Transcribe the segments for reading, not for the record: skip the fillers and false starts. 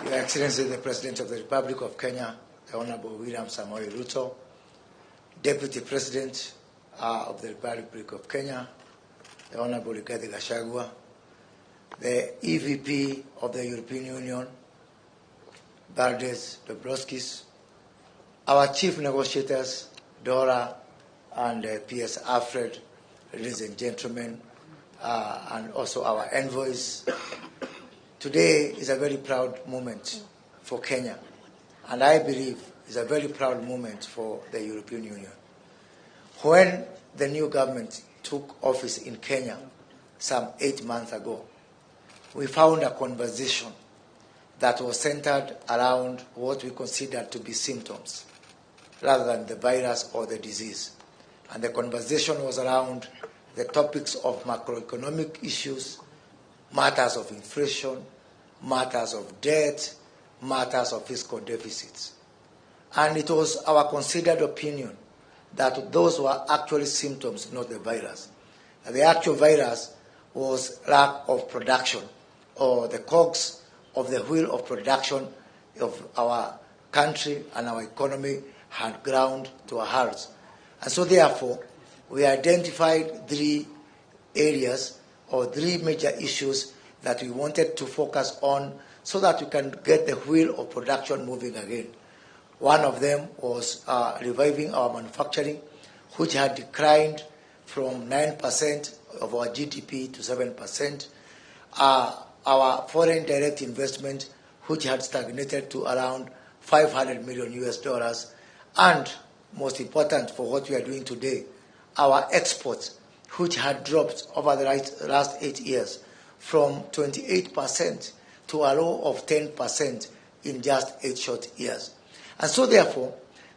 Your Excellency, the President of the Republic of Kenya, the Honorable William Samoei Ruto, Deputy President of the Republic of Kenya, the Honorable Rigathi Gachagua, the EVP of the European Union, Valdis Dombrovskis, our chief negotiators, Dora and P.S. Alfred, ladies and gentlemen, and also our envoys. Today is a very proud moment for Kenya, and I believe it's a very proud moment for the European Union. When the new government took office in Kenya some 8 months ago, we found a conversation that was centered around what we consider to be symptoms rather than the virus or the disease. And the conversation was around the topics of macroeconomic issues, matters of inflation, matters of debt, matters of fiscal deficits. And it was our considered opinion that those were actually symptoms, not the virus. And the actual virus was lack of production, or the cogs of the wheel of production of our country and our economy had ground to a halt. And so therefore, we identified 3 areas or 3 major issues that we wanted to focus on so that we can get the wheel of production moving again. One of them was reviving our manufacturing, which had declined from 9% of our GDP to 7%. Our foreign direct investment, which had stagnated to around $500 million, and most important for what we are doing today, our exports, which had dropped over the last 8 years from 28% to a low of 10% in just 8 short years. And so therefore,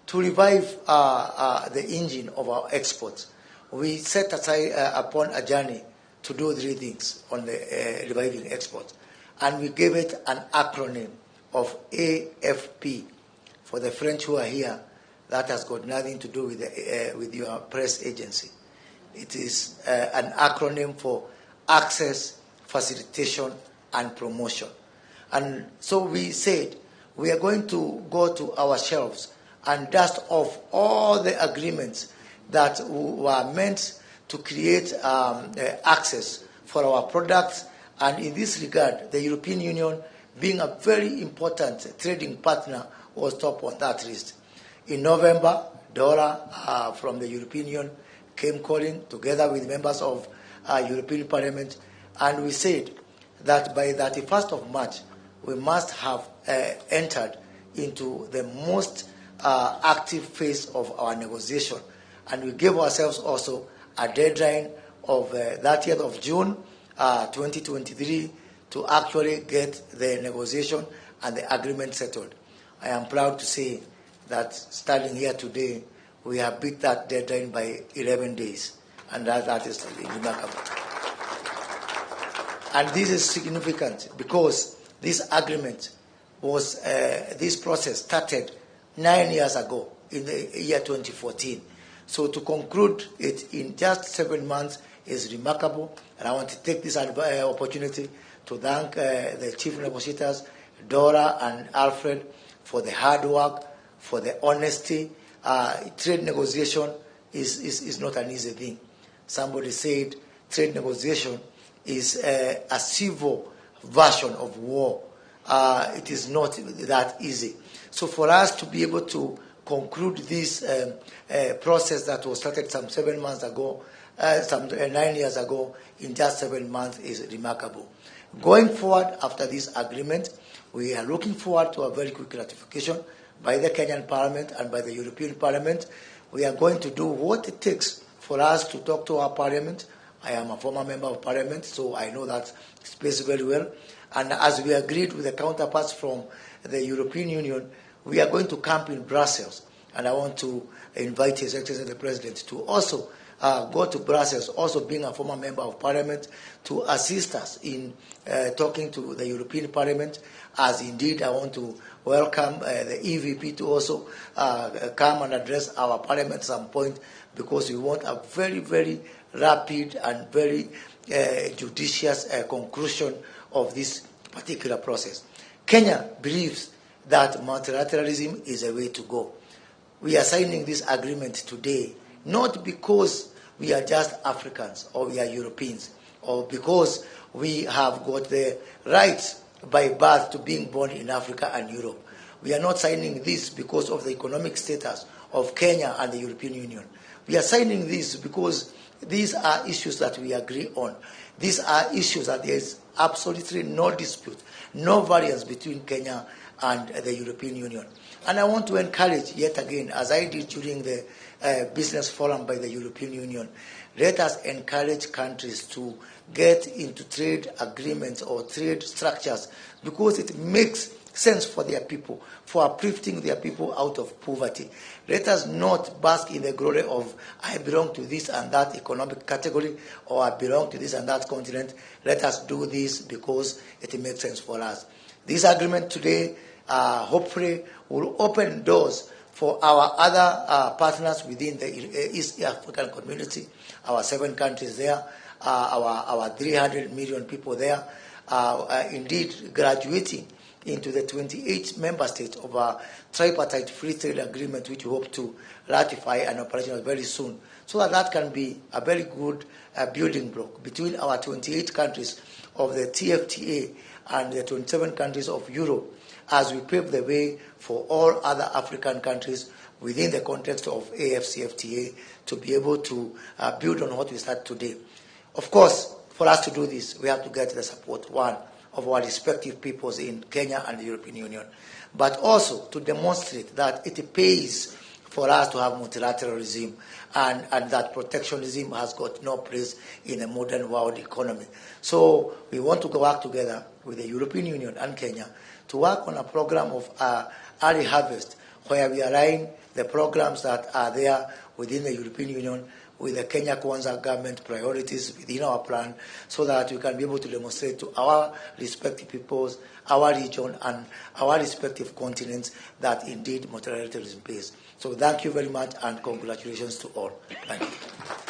to revive the engine of our exports, we set aside upon a journey to do 3 things on the reviving exports. And we gave it an acronym of AFP. For the French who are here, that has got nothing to do with your press agency. It is an acronym for Access, Facilitation, and Promotion. And so we said we are going to go to our shelves and dust off all the agreements that were meant to create access for our products. And in this regard, the European Union, being a very important trading partner, was top on that list. In November, Dora from the European Union came calling together with members of European Parliament, and we said that by 31st of March, we must have entered into the most active phase of our negotiation. And we gave ourselves also a deadline of 30th of June 2023 to actually get the negotiation and the agreement settled. I am proud to say that standing here today, we have beat that deadline by 11 days, and that is remarkable. And this is significant because this agreement was, this process started 9 years ago in the year 2014. So to conclude it in just 7 months is remarkable, and I want to take this opportunity to thank the chief negotiators, Dora and Alfred, for the hard work, for the honesty. Trade negotiation is not an easy thing. Somebody said trade negotiation is a civil version of war. It is not that easy. So for us to be able to conclude this process that was started some 7 months ago, 9 years ago, in just 7 months is remarkable. Going forward after this agreement, we are looking forward to a very quick ratification by the Kenyan Parliament and by the European Parliament. We are going to do what it takes for us to talk to our Parliament. I am a former member of Parliament, so I know that space very well. And as we agreed with the counterparts from the European Union, we are going to camp in Brussels. And I want to invite His Excellency the President to also go to Brussels, also being a former member of Parliament, to assist us in talking to the European Parliament, as indeed I want to welcome the EVP to also come and address our Parliament at some point, because we want a very, very rapid and very judicious conclusion of this particular process. Kenya believes that multilateralism is a way to go. We are signing this agreement today not because we are just Africans or we are Europeans or because we have got the rights by birth to being born in Africa and Europe. We are not signing this because of the economic status of Kenya and the European Union. We are signing this because these are issues that we agree on. These are issues that there is absolutely no dispute, no variance between Kenya and the European Union. And I want to encourage, yet again, as I did during the business forum by the European Union, let us encourage countries to get into trade agreements or trade structures because it makes sense for their people, for uplifting their people out of poverty. Let us not bask in the glory of I belong to this and that economic category or I belong to this and that continent. Let us do this because it makes sense for us. This agreement today hopefully will open doors for our other partners within the East African community, our 7 countries there, our 300 million people there, indeed graduating into the 28 member states of a tripartite free trade agreement, which we hope to ratify and operational very soon, so that that can be a very good building block between our 28 countries of the TFTA and the 27 countries of Europe, as we pave the way for all other African countries within the context of AFCFTA to be able to build on what we start today. Of course, for us to do this, we have to get the support, one, of our respective peoples in Kenya and the European Union, but also to demonstrate that it pays for us to have multilateralism and that protectionism has got no place in a modern world economy. So we want to work together with the European Union and Kenya to work on a program of early harvest where we align the programs that are there within the European Union with the Kenya Kwanza government priorities within our plan so that we can be able to demonstrate to our respective peoples, our region, and our respective continents that indeed multilateralism pays. So thank you very much and congratulations to all. Thank you.